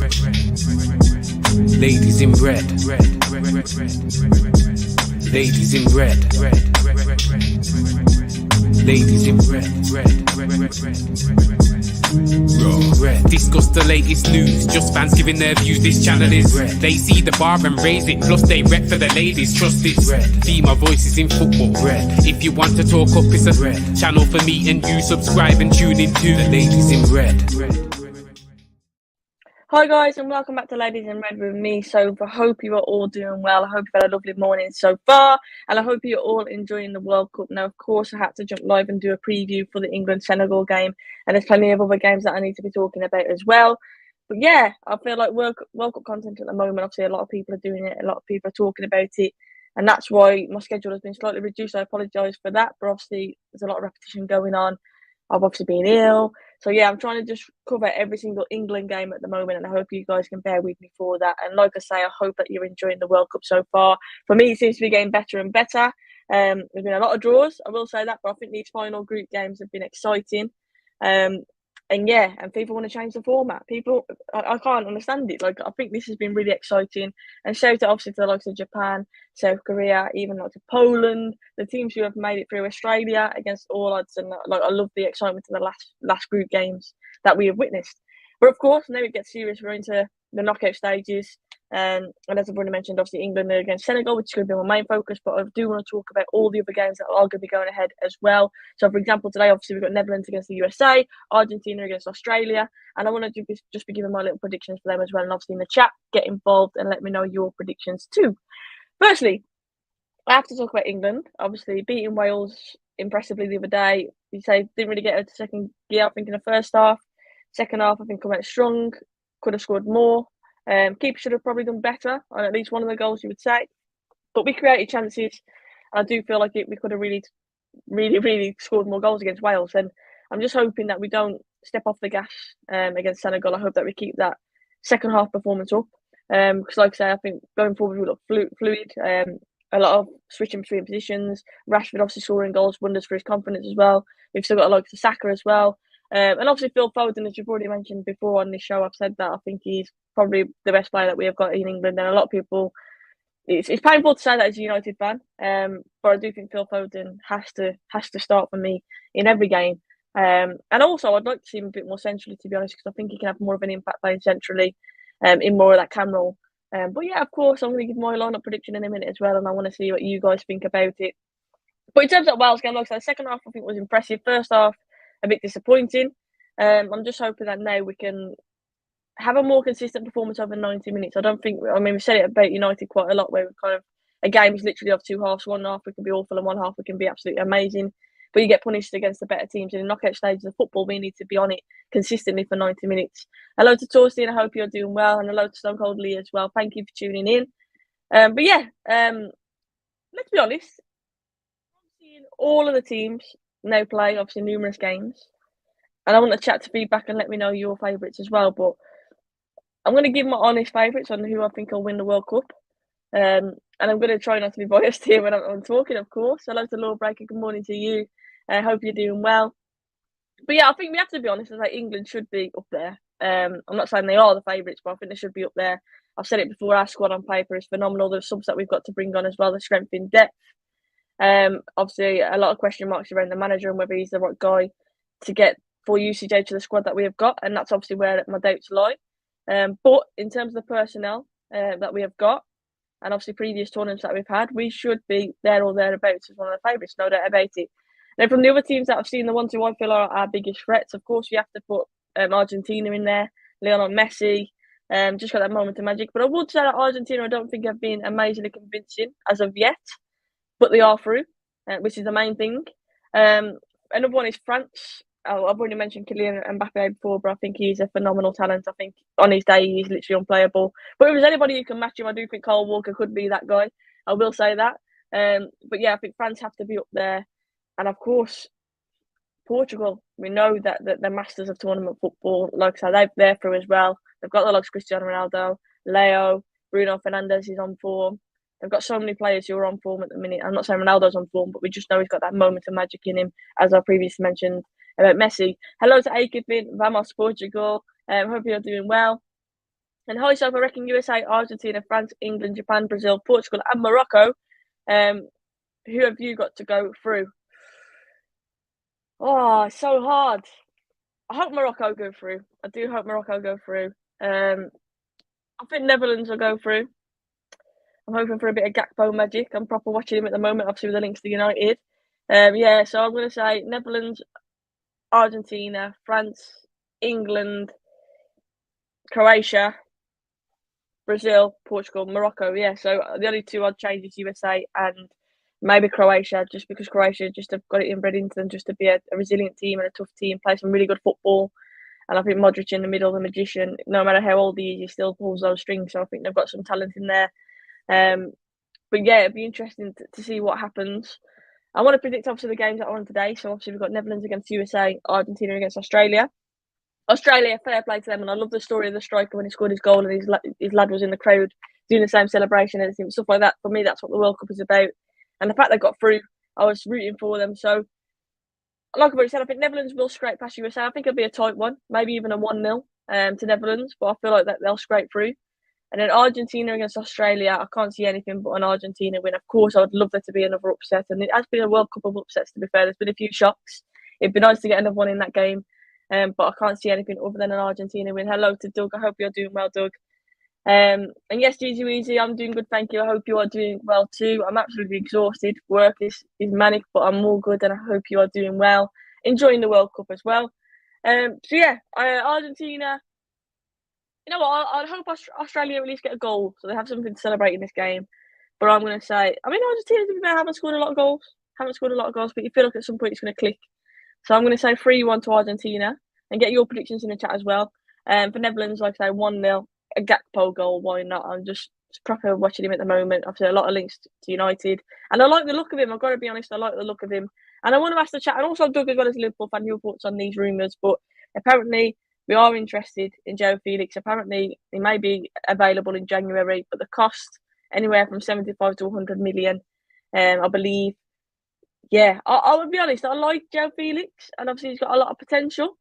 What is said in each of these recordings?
Ladies in red. Ladies in red. Ladies in red. Discuss the latest news, just fans giving their views. This channel is red. They see the bar and raise it, plus they rep for the ladies. Trust it's red. Female voices in football. Red. If you want to talk up, it's a red channel for me and you. Subscribe and tune in to the Ladies in Red. Hi guys, and welcome back to Ladies in Red with me, Soph. I hope you are all doing well. I hope you've had a lovely morning so far, and I hope you're all enjoying the World Cup. Now, of course, I had to jump live and do a preview for the England-Senegal game, and there's plenty of other games that I need to be talking about as well. But yeah, I feel like World Cup content at the moment, obviously a lot of people are doing it, a lot of people are talking about it, and that's why my schedule has been slightly reduced. I apologise for that, but obviously there's a lot of repetition going on. I've obviously been ill. So yeah, I'm trying to just cover every single England game at the moment, and I hope you guys can bear with me for that. And like I say, I hope that you're enjoying the World Cup so far. For me, it seems to be getting better and better. There's been a lot of draws, I will say that, but I think these final group games have been exciting. And yeah, and people want to change the format. I can't understand it. Like, I think this has been really exciting. And shout out obviously to the likes of Japan, South Korea, even like to Poland, the teams who have made it through Australia against all odds. And like, I love the excitement of the last group games that we have witnessed. But of course, now it gets serious. We're into the knockout stages. And as I've already mentioned, obviously England against Senegal, which is going to be my main focus. But I do want to talk about all the other games that are going to be going ahead as well. So, for example, today, obviously, we've got Netherlands against the USA, Argentina against Australia. And I want to just be giving my little predictions for them as well. And obviously in the chat, get involved and let me know your predictions too. Firstly, I have to talk about England. Obviously, beating Wales impressively the other day. You say didn't really get out to second gear, I think, in the first half. Second half, I think, come out strong. Could have scored more. Keeper should have probably done better on at least one of the goals, you would say. But we created chances. I do feel like we could have really scored more goals against Wales. And I'm just hoping that we don't step off the gas against Senegal. I hope that we keep that second half performance up. Because like I say, I think going forward we look fluid. A lot of switching between positions. Rashford obviously scoring goals, wonders for his confidence as well. We've still got like Saka as well. And obviously Phil Foden, as you've already mentioned before on this show, I've said that I think he's probably the best player that we have got in England. And a lot of people, it's painful to say that as a United fan, but I do think Phil Foden has to start for me in every game. And also, I'd like to see him a bit more centrally, to be honest, because I think he can have more of an impact playing centrally, in more of that cam role. But yeah, of course, I'm going to give my lineup prediction in a minute as well, and I want to see what you guys think about it. But in terms of Wales game, like I said, the second half I think was impressive. First half, a bit disappointing. I'm just hoping that now we can have a more consistent performance over 90 minutes. We said it about United quite a lot, where a game is literally of two halves. One half we can be awful and one half we can be absolutely amazing. But you get punished against the better teams. In the knockout stages of football, we need to be on it consistently for 90 minutes. Hello to Torsten, I hope you're doing well. And hello to Stone Cold Lee as well. Thank you for tuning in. But yeah, let's be honest. I'm seeing all of the teams now play, obviously, numerous games. And I want to chat to feedback and let me know your favourites as well. But I'm going to give my honest favourites on who I think will win the World Cup. And I'm going to try not to be biased here when I'm talking, of course. Hello to Lawbreaker, good morning to you. I hope you're doing well. But yeah, I think we have to be honest. I think England should be up there. I'm not saying they are the favourites, but I think they should be up there. I've said it before, our squad on paper is phenomenal. The subs that we've got to bring on as well, the strength in depth. Obviously, a lot of question marks around the manager and whether he's the right guy to get full usage out of the squad that we have got. And that's obviously where my doubts lie. But in terms of the personnel that we have got, and obviously previous tournaments that we've had, we should be there or thereabouts as one of the favourites, no doubt about it. Now, from the other teams that I've seen, the ones who I feel are our biggest threats, of course, you have to put Argentina in there, Lionel Messi, just got that moment of magic. But I would say that Argentina, I don't think have been amazingly convincing as of yet, but they are through, which is the main thing. Another one is France. I've already mentioned Kylian Mbappe before, but I think he's a phenomenal talent. I think on his day, he's literally unplayable. But if there's anybody who can match him, I do think Kyle Walker could be that guy. I will say that. But yeah, I think France have to be up there. And of course, Portugal. We know that they're masters of tournament football. Like I said, they're through as well. They've got the likes of Cristiano Ronaldo, Leo, Bruno Fernandes is on form. They've got so many players who are on form at the minute. I'm not saying Ronaldo's on form, but we just know he's got that moment of magic in him, as I previously mentioned about Messi. Hello to Akifin, Vamos Portugal. Hope you're doing well. And hi, Soph, I reckon USA, Argentina, France, England, Japan, Brazil, Portugal, and Morocco. Who have you got to go through? Oh, it's so hard. I hope Morocco go through. I do hope Morocco go through. I think Netherlands will go through. I'm hoping for a bit of Gakpo magic. I'm proper watching him at the moment, obviously with the links to United. Yeah, so I'm going to say Netherlands, Argentina, France, England, Croatia, Brazil, Portugal, Morocco. Yeah, so the only two I'd change is USA and maybe Croatia, just because Croatia just have got it inbred into them just to be a resilient team and a tough team, play some really good football. And I think Modric in the middle, the magician, no matter how old he is, he still pulls those strings. So I think they've got some talent in there. But yeah, it'd be interesting to see what happens. I want to predict obviously the games that are on today. So obviously we've got Netherlands against USA, Argentina against Australia. Australia, fair play to them, and I love the story of the striker when he scored his goal and his lad was in the crowd doing the same celebration and everything, stuff like that. For me, that's what the World Cup is about, and the fact they got through, I was rooting for them. So, like I've already said, I think Netherlands will scrape past USA. I think it'll be a tight one, maybe even a 1-0 to Netherlands, but I feel like that they'll scrape through. And then Argentina against Australia, I can't see anything but an Argentina win. Of course, I would love there to be another upset, and it has been a World Cup of upsets. To be fair, there's been a few shocks. It'd be nice to get another one in that game. But I can't see anything other than an Argentina win. Hello to Doug. I hope you're doing well, Doug. And yes, Gigi Weezy, I'm doing good. Thank you. I hope you are doing well too. I'm absolutely exhausted. Work is manic, but I'm all good, and I hope you are doing well. Enjoying the World Cup as well. So yeah, Argentina. You know what? I'd hope Australia at least get a goal, so they have something to celebrate in this game. But I'm going to say, I mean, Argentina haven't scored a lot of goals. But you feel like at some point it's going to click. So I'm going to say 3-1 to Argentina, and get your predictions in the chat as well. For Netherlands, like I say, 1-0, a Gakpo goal. Why not? I'm just proper watching him at the moment. Obviously, a lot of links to United, and I like the look of him. I've got to be honest, I like the look of him. And I want to ask the chat, and also Doug as well as a Liverpool fan, your thoughts on these rumours. But apparently, we are interested in Joe Felix. Apparently, he may be available in January, but the cost anywhere from 75 to 100 million, I believe. Yeah, I would be honest. I like Joe Felix, and obviously he's got a lot of potential.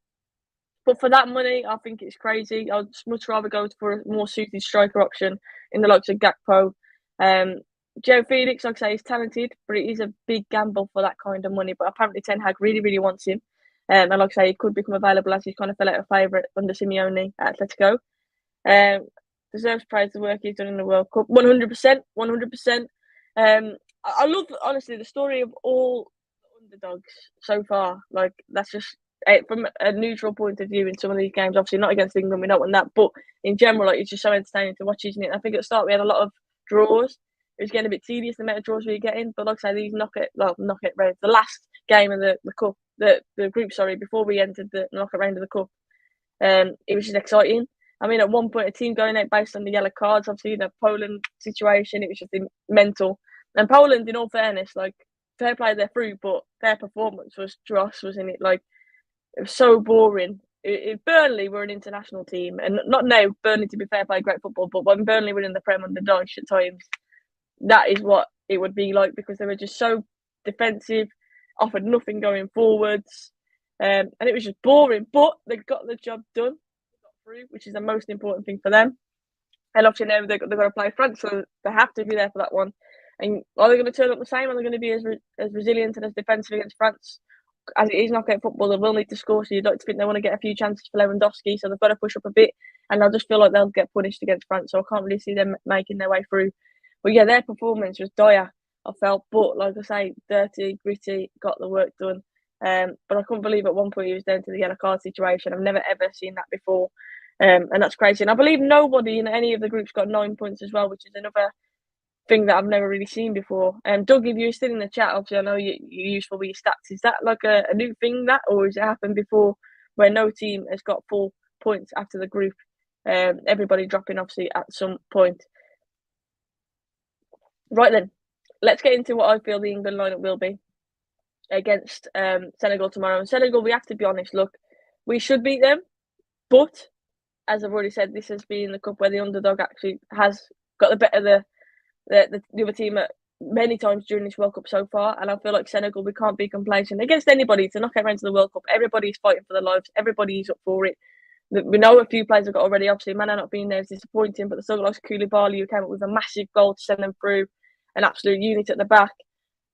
But for that money, I think it's crazy. I'd much rather go for a more suited striker option in the likes of Gakpo. Joe Felix, like I say, is talented, but it is a big gamble for that kind of money. But apparently Ten Hag really, really wants him. And like I say, he could become available as he's kind of fell out of favour under Simeone at Atletico. Deserves praise the work he's done in the World Cup. 100%, 100%. I love, honestly, the story of all underdogs so far. Like, that's just from a neutral point of view in some of these games. Obviously, not against England, we don't want that. But in general, like, it's just so entertaining to watch, isn't it? I think at the start we had a lot of draws. It was getting a bit tedious, the amount of draws we were getting. But like I say, these knockout rounds, the last game of the cup, the group, before we entered the knockout round of the cup, it was just exciting. I mean, at one point, a team going out based on the yellow cards, obviously, the Poland situation, it was just mental. And Poland, in all fairness, like, fair play they're through, but their performance was dross, wasn't it? Like, it was so boring. If Burnley were an international team, and not now, Burnley, to be fair, play great football, but when Burnley were in the Prem under Dyche at times, that is what it would be like, because they were just so defensive, offered nothing going forwards, and it was just boring. But they got the job done, which is the most important thing for them. And obviously now they've got to play France, so they have to be there for that one. And are they going to turn up the same? Are they going to be as resilient and as defensive against France? As it is knockout football, they will need to score, so you'd like to think they want to get a few chances for Lewandowski, so they've got to push up a bit, and I just feel like they'll get punished against France, so I can't really see them making their way through. But yeah, their performance was dire, I felt, but like I say, dirty, gritty, got the work done. But I couldn't believe at one point he was down to the yellow card situation. I've never ever seen that before. And that's crazy. And I believe nobody in any of the groups got 9 points as well, which is another thing that I've never really seen before. Doug, if you're still in the chat, obviously I know you're useful with your stats. Is that like a new thing, that, or has it happened before where no team has got 4 points after the group? Everybody dropping obviously at some point. Right then, let's get into what I feel the England lineup will be against Senegal tomorrow. And Senegal, we have to be honest, look, we should beat them, but as I've already said, this has been the cup where the underdog actually has got the better of the other team at many times during this World Cup so far. And I feel like Senegal, we can't be complacent against anybody to knock out round to the World Cup. Everybody's fighting for their lives. Everybody's up for it. We know a few players have got already. Obviously, Mana not being there is disappointing, but the still got like Koulibaly, who came up with a massive goal to send them through, an absolute unit at the back.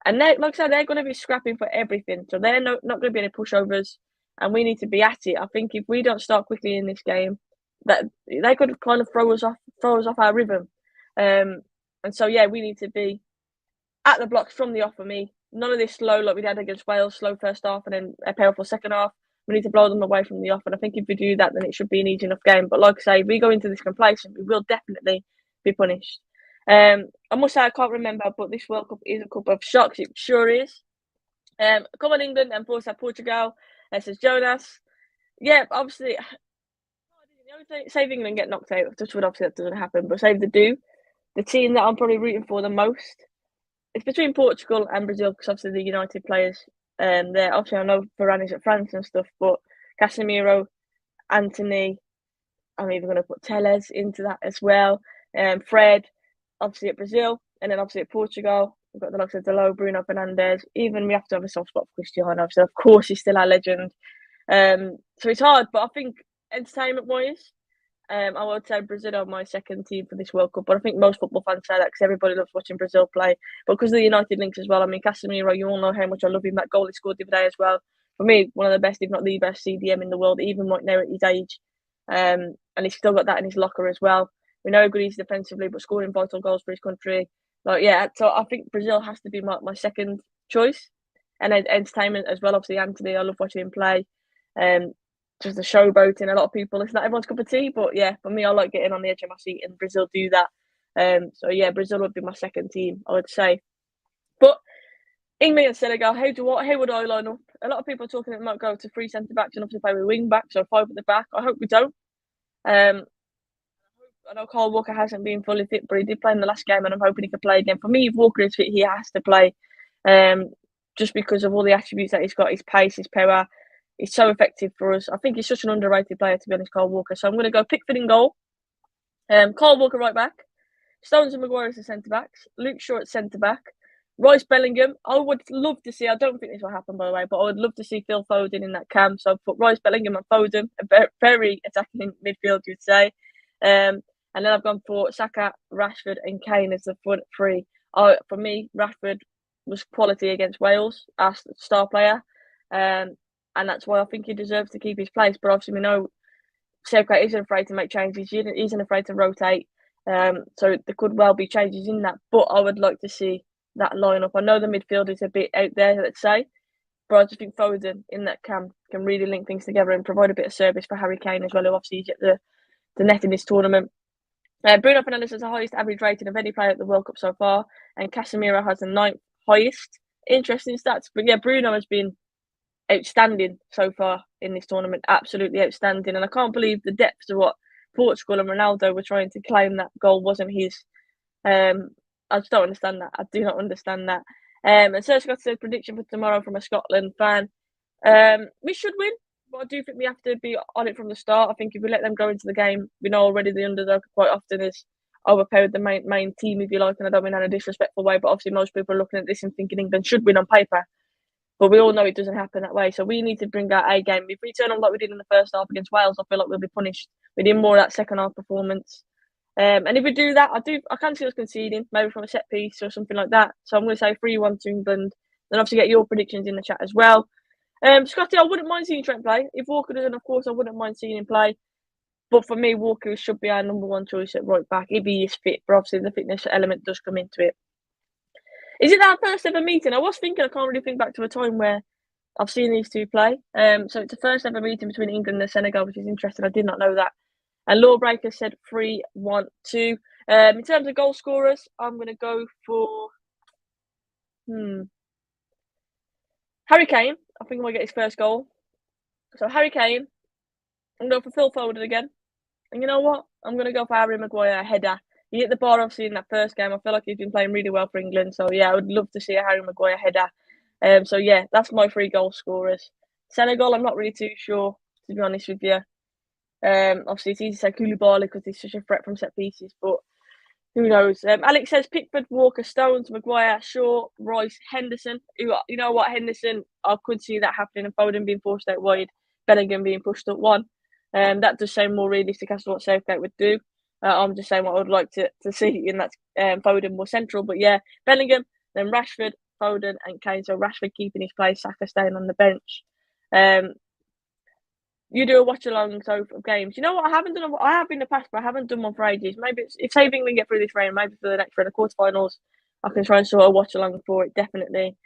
And they, like I said, they're going to be scrapping for everything. So they're not going to be any pushovers, and we need to be at it. I think if we don't start quickly in this game, that they could kind of throw us off our rhythm. And so yeah, we need to be at the blocks from the off for me. None of this slow like we had against Wales, slow first half and then a powerful second half. We need to blow them away from the off. And I think if we do that, then it should be an easy enough game. But like I say, if we go into this complacent, we will definitely be punished. I must say, I can't remember, but this World Cup is a cup of shocks. It sure is. Come on, England, and force Portugal. Says Jonas. Yeah, obviously, save England get knocked out. Touch wood, obviously that doesn't happen, but save they do. The team that I'm probably rooting for the most, it's between Portugal and Brazil, because obviously the United players, there. Obviously I know Varane is at France and stuff, but Casemiro, Anthony, I'm even going to put Telles into that as well. Fred, obviously at Brazil, and then obviously at Portugal, we've got the likes of Dalot, Bruno Fernandes. Even we have to have a soft spot for Cristiano, so of course he's still our legend. So it's hard, but I think entertainment-wise, I would say Brazil are my second team for this World Cup, but I think most football fans say that because everybody loves watching Brazil play. But because of the United links as well, I mean, Casemiro, you all know how much I love him. That goal he scored the other day as well. For me, one of the best, if not the best, CDM in the world, even right now at his age. And he's still got that in his locker as well. We know how good he is defensively, but scoring vital goals for his country. Like, yeah, so I think Brazil has to be my second choice. And entertainment as well. Obviously, Anthony, I love watching him play. Just the showboating. A lot of people, it's not everyone's cup of tea, but yeah, for me, I like getting on the edge of my seat, and Brazil do that. So yeah, Brazil would be my second team, I would say. But England and Senegal, how would I line up? A lot of people are talking that it might go to 3 centre backs and obviously play with wing backs or 5 at the back. I hope we don't. I know Kyle Walker hasn't been fully fit, but he did play in the last game, and I'm hoping he can play again. For me, if Walker is fit, he has to play, just because of all the attributes that he's got, his pace, his power. He's so effective for us. I think he's such an underrated player, to be honest, Kyle Walker. So I'm going to go Pickford in goal, Kyle Walker right back, Stones and Maguire as the centre backs, Luke Shaw at centre back, Rice Bellingham. I would love to see, I don't think this will happen by the way, but I would love to see Phil Foden in that camp. So I've put Rice Bellingham and Foden, a very attacking midfield, you'd say. And then I've gone for Saka, Rashford and Kane as the front three. For me, Rashford was quality against Wales as star player. And that's why I think he deserves to keep his place. But obviously we know Southgate isn't afraid to make changes. He isn't afraid to rotate. So there could well be changes in that. But I would like to see that lineup. I know the midfield is a bit out there, let's say. But I just think Foden in that camp can really link things together and provide a bit of service for Harry Kane as well, who obviously get the net in this tournament. Bruno Fernandes has the highest average rating of any player at the World Cup so far, and Casemiro has the 9th highest. Interesting stats. But yeah, Bruno has been outstanding so far in this tournament. Absolutely outstanding. And I can't believe the depths of what Portugal and Ronaldo were trying to claim that goal wasn't his. I just don't understand that. I do not understand that. And Serge got a prediction for tomorrow from a Scotland fan. We should win, but I do think we have to be on it from the start. I think if we let them go into the game, we know already the underdog quite often is overpowered the main team, if you like, and I don't mean that in a disrespectful way, but obviously most people are looking at this and thinking England should win on paper. But we all know it doesn't happen that way. So we need to bring our A game. If we turn on like we did in the first half against Wales, I feel like we'll be punished. We need more of that second half performance. And if we do that, I can see us conceding, maybe from a set piece or something like that. So I'm going to say 3-1 to England. Then obviously get your predictions in the chat as well. Scotty, I wouldn't mind seeing Trent play. If Walker doesn't, of course, I wouldn't mind seeing him play. But for me, Walker should be our number one choice at right back if he is fit. But obviously the fitness element does come into it. Is it our first ever meeting? I was thinking, I can't really think back to a time where I've seen these two play. So it's the first ever meeting between England and Senegal, which is interesting. I did not know that. And Lawbreaker said 3-1-2. In terms of goal scorers, I'm going to go for Harry Kane. I think he might get his first goal. So Harry Kane. I'm going for Phil Foden again. And you know what? I'm going to go for Harry Maguire header. He hit the bar obviously in that first game. I feel like he's been playing really well for England. So yeah, I would love to see a Harry Maguire header. So yeah, that's my 3 goal scorers. Senegal, I'm not really too sure, to be honest with you. Obviously, it's easy to say Koulibaly because he's such a threat from set pieces, but who knows? Alex says Pickford, Walker, Stones, Maguire, Shaw, Rice, Henderson. You know what, Henderson? I could see that happening, and Foden being forced out wide, Bellingham being pushed up one. That does sound more realistic as to what Southgate would do. I'm just saying what I would like to see, and that's Foden more central. But yeah, Bellingham, then Rashford, Foden, and Kane. So Rashford keeping his place, Saka staying on the bench. You do a watch along of games. You know what? I haven't done. I have in the past, but I haven't done one for ages. Maybe if say England get through this round, maybe for the next round of quarterfinals, I can try and sort of watch along for it. Definitely.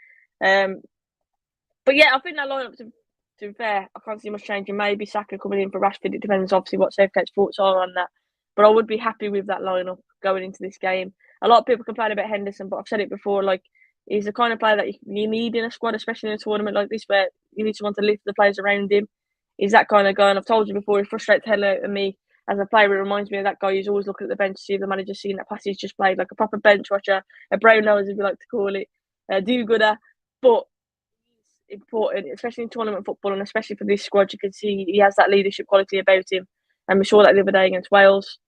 But yeah, I think that lineup. To be fair, I can't see much changing. Maybe Saka coming in for Rashford. It depends, obviously, what Southgate's thoughts are on that. But I would be happy with that lineup going into this game. A lot of people complain about Henderson, but I've said it before. Like, he's the kind of player that you need in a squad, especially in a tournament like this, where you need someone to lift the players around him. He's that kind of guy, and I've told you before, he frustrates the hell out of me as a player. It reminds me of that guy who's always looking at the bench to see if the manager's seen that pass he's just played, like a proper bench watcher, a brown nose, if you like to call it, a do-gooder. But important, especially in tournament football, and especially for this squad. You can see he has that leadership quality about him, and we saw that the other day against Wales.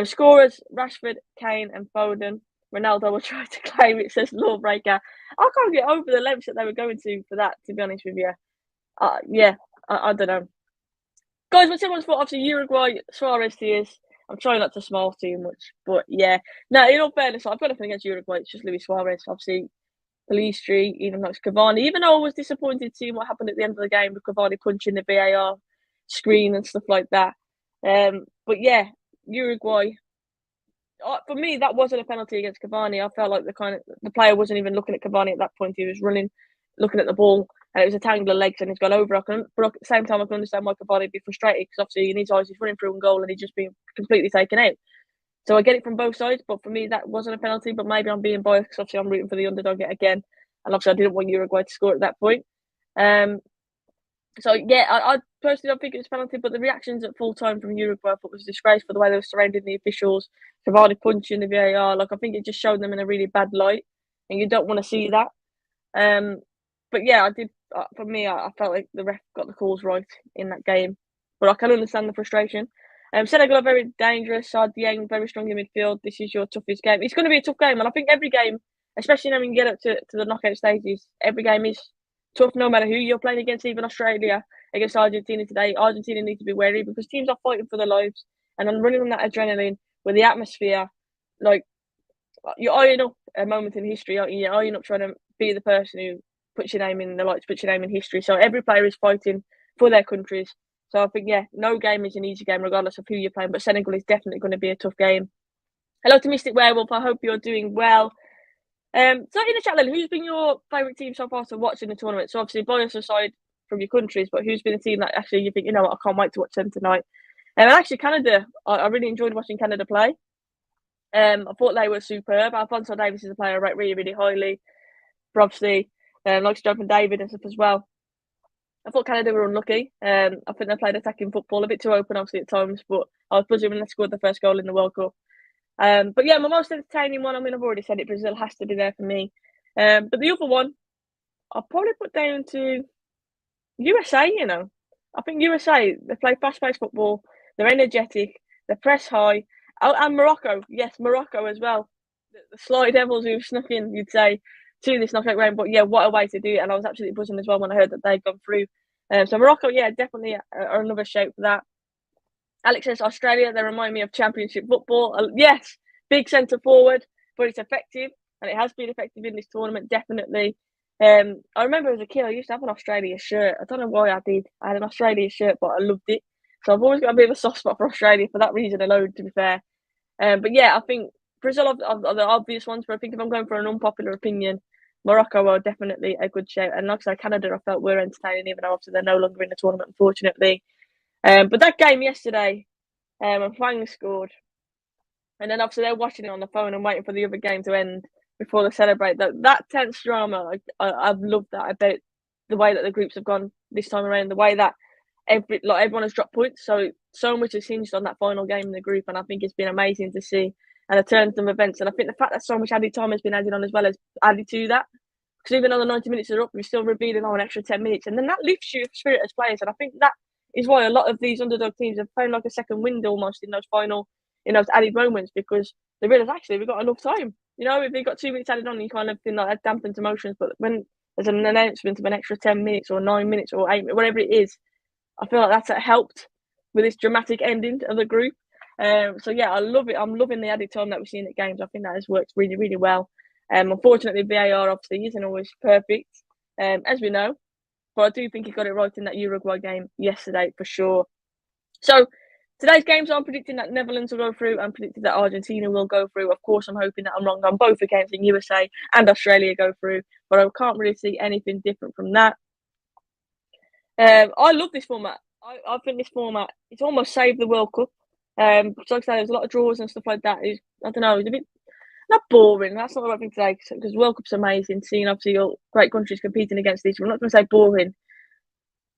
Scorers: Rashford, Kane, and Foden. Ronaldo will try to claim it, says Lawbreaker. I can't get over the lengths that they were going to for that, to be honest with you. I don't know. Guys, what's everyone's thought? Obviously, Uruguay, Suarez tears. I'm trying not to smile too much, but yeah. No, in all fairness, I've got nothing against Uruguay. It's just Luis Suarez. Obviously, Police Street, even though it's Cavani. Even though I was disappointed seeing what happened at the end of the game with Cavani punching the VAR screen and stuff like that. But yeah, Uruguay. For me, that wasn't a penalty against Cavani. I felt like the player wasn't even looking at Cavani at that point. He was running, looking at the ball, and it was a tangle of legs, and he's gone over. But at the same time, I can understand why Cavani would be frustrated, because obviously in his eyes he's running through a goal and he's just being completely taken out. So I get it from both sides, but for me that wasn't a penalty. But maybe I'm being biased because obviously I'm rooting for the underdog yet again, and obviously I didn't want Uruguay to score at that point. So yeah, I personally don't think it was a penalty, but the reactions at full time from Uruguay I thought was disgraceful. The way they were surrounding the officials, Cavani punching the VAR, I think it just showed them in a really bad light, and you don't want to see that. But yeah, I did. For me, I felt like the ref got the calls right in that game, but I can understand the frustration. Senegal are very dangerous. Dieng very strong in midfield. This is your toughest game. It's going to be a tough game, and I think every game, especially when you get up to the knockout stages, every game is tough, no matter who you're playing against. Even Australia against Argentina today, Argentina need to be wary because teams are fighting for their lives, and I'm running on that adrenaline with the atmosphere. Like, you're eyeing up a moment in history, aren't you? You're eyeing up trying to be the person who puts your name in the lights, puts your name in history. So every player is fighting for their countries. So I think, yeah, no game is an easy game regardless of who you're playing, but Senegal is definitely going to be a tough game. Hello to Mystic Werewolf, I hope you're doing well. So in the chat then, who's been your favourite team so far to watch in the tournament? So obviously bias aside from your countries, but who's been a team that actually you think, you know what, I can't wait to watch them tonight? And actually Canada, I really enjoyed watching Canada play. I thought they were superb. Alphonso Davies is a player I rate really, really highly. But obviously, likes Jonathan David and stuff as well. I thought Canada were unlucky. I think they played attacking football a bit too open, obviously, at times. But I was buzzing when they scored the first goal in the World Cup. But yeah, my most entertaining one, I mean, I've already said it, Brazil has to be there for me. But the other one, I'll probably put down to USA, you know. I think USA, they play fast-paced football. They're energetic. They press high. Oh, and Morocco. Yes, Morocco as well. The Sly Devils who've snuck in, you'd say, to this knockout round. But yeah, what a way to do it. And I was absolutely buzzing as well when I heard that they'd gone through. So Morocco, yeah, definitely are another shout for that. Alex says Australia, they remind me of Championship football. Yes, big centre forward, but it's effective. And it has been effective in this tournament, definitely. I remember as a kid, I used to have an Australia shirt. I don't know why I did. I had an Australia shirt, but I loved it. So I've always got a bit of a soft spot for Australia for that reason alone, to be fair. But yeah, I think Brazil are the obvious ones, but I think if I'm going for an unpopular opinion, Morocco are definitely a good shout. And like I said, Canada, I felt were entertaining, even though obviously they're no longer in the tournament, unfortunately. But that game yesterday, when Fang scored, and then obviously they're watching it on the phone and waiting for the other game to end before they celebrate. That tense drama, I've loved that about the way that the groups have gone this time around, the way that everyone has dropped points. So much is hinged on that final game in the group, and I think it's been amazing to see. And a turn of events, and I think the fact that so much added time has been added on as well has added to that. Because even though the 90 minutes are up, we're still revealing an extra 10 minutes, and then that lifts your spirit as players. And I think that is why a lot of these underdog teams have found like a second wind almost in those added moments, because they realise actually we've got enough time. You know, if they've got 2 minutes added on, you kind of feel like that dampens emotions. But when there's an announcement of an extra 10 minutes or 9 minutes or 8, whatever it is, I feel like that's helped with this dramatic ending of the group. So yeah, I love it. I'm loving the added time that we're seeing at games. I think that has worked really, really well. Unfortunately, VAR obviously isn't always perfect, as we know. But I do think he got it right in that Uruguay game yesterday for sure. So today's games, I'm predicting that Netherlands will go through. I'm predicting that Argentina will go through. Of course, I'm hoping that I'm wrong on both the games in USA and Australia go through. But I can't really see anything different from that. I love this format. I think this format, it's almost saved the World Cup. Because like I said, there's a lot of draws and stuff like that. I don't know, it's a bit not boring. That's not the right thing to say because World Cup's amazing. Seeing obviously all great countries competing against each other. I'm not going to say boring,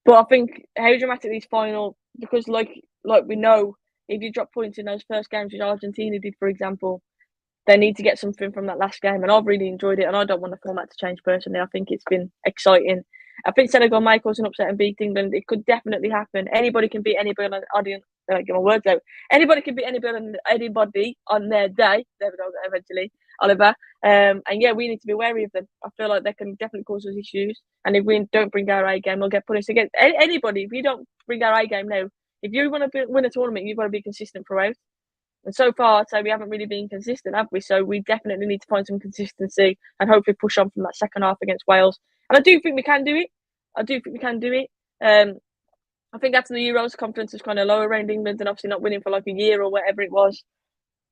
but I think how dramatic these final, because like we know, if you drop points in those first games, which Argentina did, for example, they need to get something from that last game. And I've really enjoyed it, and I don't want the format to change personally. I think it's been exciting. I think Senegal might cause an upset and beat England. It could definitely happen. Anybody can beat anybody get my words out. Anybody can beat anybody on their day. There we go, eventually, Oliver. And yeah, we need to be wary of them. I feel like they can definitely cause us issues. And if we don't bring our A game, we'll get punished against anybody. If you don't bring our A game now, if you want to win a tournament, you've got to be consistent throughout. And so far, I'd say we haven't really been consistent, have we? So we definitely need to find some consistency and hopefully push on from that second half against Wales. And I do think we can do it. I think after the Euros, confidence was kind of lower around England and obviously not winning for like a year or whatever it was.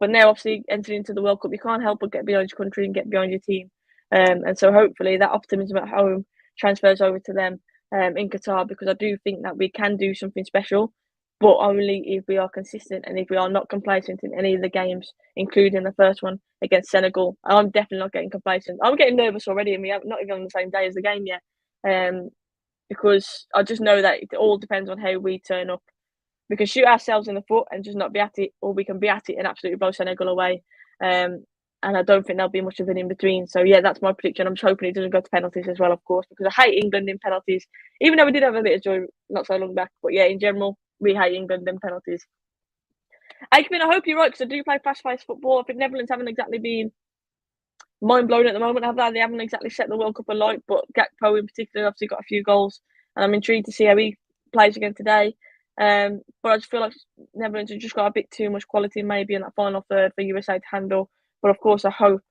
But now, obviously, entering into the World Cup, you can't help but get behind your country and get behind your team. And so hopefully that optimism at home transfers over to them in Qatar, because I do think that we can do something special, but only if we are consistent and if we are not complacent in any of the games, including the first one against Senegal. I'm definitely not getting complacent. I'm getting nervous already, and we have not even on the same day as the game yet, because I just know that it all depends on how we turn up. We can shoot ourselves in the foot and just not be at it, or we can be at it and absolutely blow Senegal away. And I don't think there'll be much of an in between. So yeah, that's my prediction. I'm just hoping it doesn't go to penalties as well, of course, because I hate England in penalties. Even though we did have a bit of joy not so long back, but yeah, in general, we hate England in penalties. Aikman, I hope you're right, because I do play fast-paced football. I think Netherlands haven't exactly been mind-blown at the moment, have they? They haven't exactly set the World Cup alight, but Gakpo in particular obviously got a few goals, and I'm intrigued to see how he plays again today. But I just feel like Netherlands have just got a bit too much quality maybe in that final third for USA to handle. But of course, I hope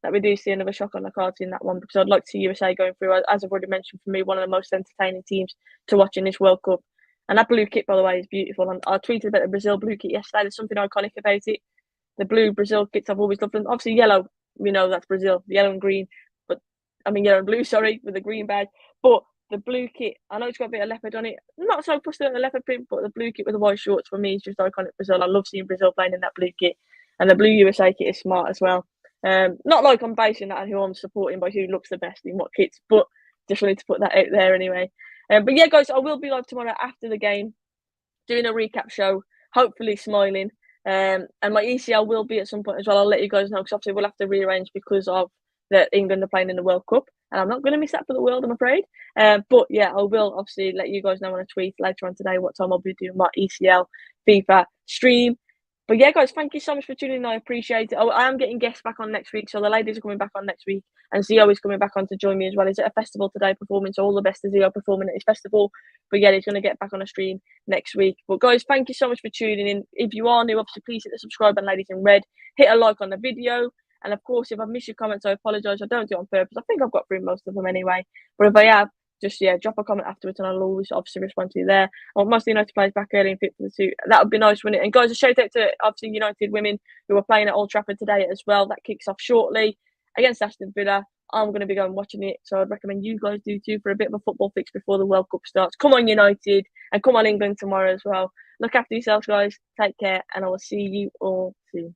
that we do see another shock on the cards in that one, because I'd like to see USA going through, as I've already mentioned, for me, one of the most entertaining teams to watch in this World Cup. And that blue kit, by the way, is beautiful. And I tweeted about the Brazil blue kit yesterday. There's something iconic about it. The blue Brazil kits, I've always loved them. Obviously, yellow, we know that's Brazil. Yellow and green, yellow and blue, sorry, with the green badge. But the blue kit, I know it's got a bit of leopard on it. I'm not so fussed on the leopard print, but the blue kit with the white shorts for me is just iconic Brazil. I love seeing Brazil playing in that blue kit. And the blue USA kit is smart as well. Not like I'm basing that on who I'm supporting by who looks the best in what kits, but just wanted to put that out there anyway. But yeah, guys, I will be live tomorrow after the game, doing a recap show, hopefully smiling. And my ECL will be at some point as well. I'll let you guys know, because obviously we'll have to rearrange because of that England are playing in the World Cup, and I'm not going to miss that for the world, I'm afraid. But yeah, I will obviously let you guys know on a tweet later on today what time I'll be doing my ECL FIFA stream. But yeah, guys, thank you so much for tuning in. I appreciate it. I am getting guests back on next week, so the ladies are coming back on next week, and Zio is coming back on to join me as well. He's at a festival today performing, so all the best to Zio performing at his festival. But yeah, he's going to get back on a stream next week. But guys, thank you so much for tuning in. If you are new, obviously please hit the subscribe button, ladies in red. Hit a like on the video. And of course, if I've missed your comments, I apologise. I don't do it on purpose. I think I've got through most of them anyway. But if I have, just drop a comment afterwards, and I'll always obviously respond to you there. I want most of the United players back early and fit for the suit. That would be nice, wouldn't it? And guys, a shout out to obviously United women who are playing at Old Trafford today as well. That kicks off shortly against Aston Villa. I'm going to be going watching it, so I'd recommend you guys do too for a bit of a football fix before the World Cup starts. Come on, United, and come on, England tomorrow as well. Look after yourselves, guys. Take care, and I will see you all soon.